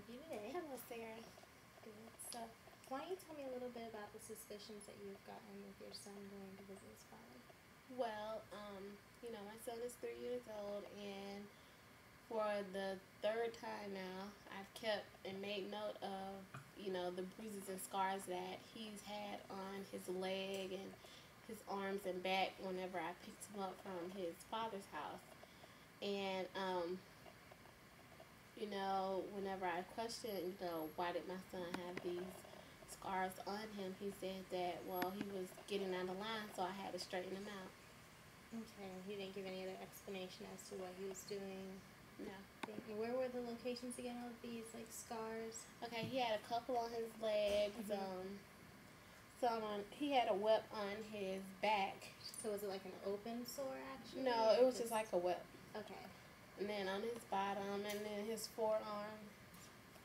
with you today? Hello, Sarah. Good. So, why don't you tell me a little bit about the suspicions that you've gotten with your son going to visit his father? Well, my son is 3 years old, and for the third time now, I've kept and made note of, the bruises and scars that he's had on his leg and his arms and back whenever I picked him up from his father's house. And, whenever I questioned, why did my son have these scars on him, he said that, well, he was getting out of line, so I had to straighten him out. Okay. He didn't give any other explanation as to what he was doing. No. And where were the locations again of these scars? Okay, he had a couple on his legs. He had a welt on his back. So was it like an open sore actually? No, it was just like a welt. Okay. And then on his bottom, and then his forearm.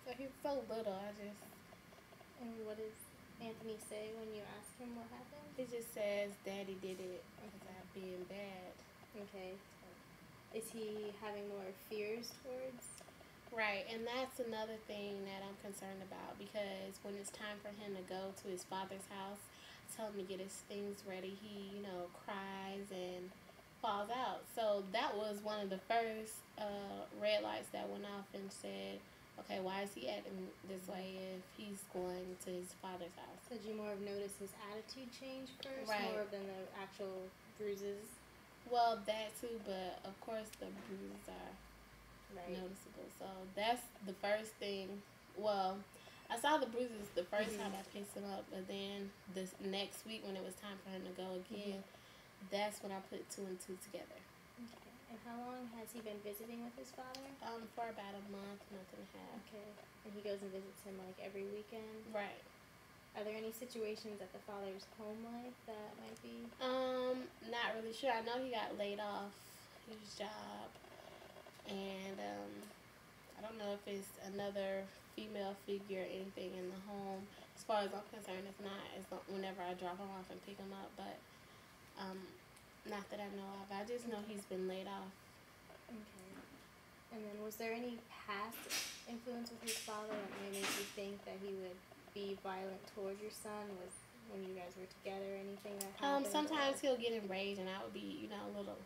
So he was so little. And what does Anthony say when you ask him what happened? He just says, "Daddy did it because I'm being bad." Okay. Is he having more fears towards? Right, and that's another thing that I'm concerned about, because when it's time for him to go to his father's house, tell him to get his things ready, he, cries and falls out. So that was one of the first red lights that went off and said, okay, why is he acting this way if he's going to his father's house? So did you more of notice his attitude change first, Right. more than the actual bruises? Well, that too, but of course the bruises are noticeable. So that's the first thing. Well, I saw the bruises the first time I picked him up, but then this next week when it was time for him to go again, that's when I put two and two together. Okay. And how long has he been visiting with his father? For about a month and a half. Okay. And he goes and visits him every weekend? Right. Are there any situations at the father's home life that might be? Not really sure. I know he got laid off his job, and I don't know if it's another female figure or anything in the home. As far as I'm concerned, it's not. It's whenever I drop him off and pick him up, but not that I know of. I just know he's been laid off. Okay. And then was there any past influence with his father that made you think that he would be violent towards your son? Was when you guys were together anything that happened? Sometimes he'll get enraged and I would be, a little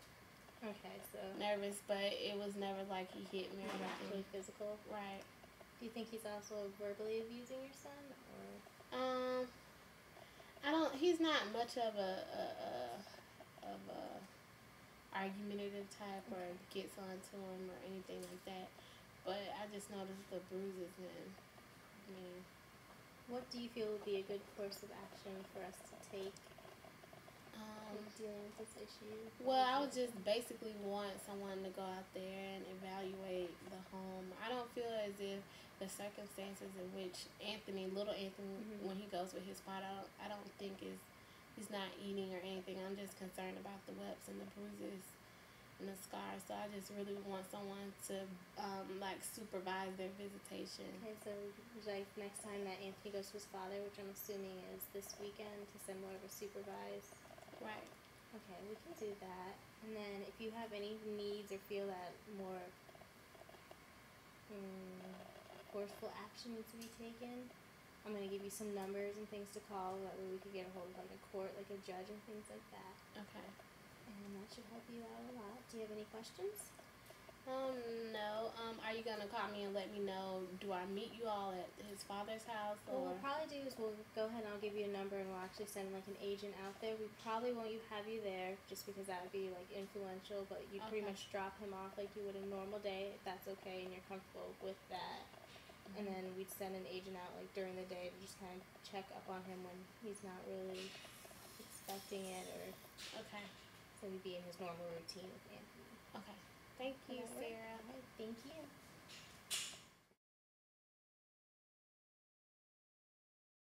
nervous, but it was never like he hit me or actually physical. Right. Do you think he's also verbally abusing your son, or? I don't. He's not much of a argumentative type or gets onto him or anything like that. But I just noticed the bruises and. What do you feel would be a good course of action for us to take in dealing with this issue? Well, I would just basically want someone to go out there and evaluate the home. I don't feel as if the circumstances in which little Anthony, when he goes with his father, I don't think he's not eating or anything. I'm just concerned about the webs and the bruises and the scars. So I just really want someone to supervise their visitation. Okay, so next time that Anthony goes to his father, which I'm assuming is this weekend, to send more of a supervised. Right. Okay, we can do that. And then if you have any needs or feel that more forceful action needs to be taken, I'm going to give you some numbers and things to call. That way we could get a hold of a court, a judge and things like that. Okay. And that should help you out a lot. Do you have any questions? No. Are you gonna call me and let me know? Do I meet you all at his father's house? Or? What we'll probably do is we'll go ahead and I'll give you a number and we'll actually send an agent out there. We probably won't have you there just because that would be influential, but you pretty much drop him off like you would a normal day if that's okay and you're comfortable with that. And then we'd send an agent out during the day to just kind of check up on him when he's not really expecting it or. Okay. So he'd be in his normal routine with Anthony. Okay. Thank you, Sarah. All right, thank you.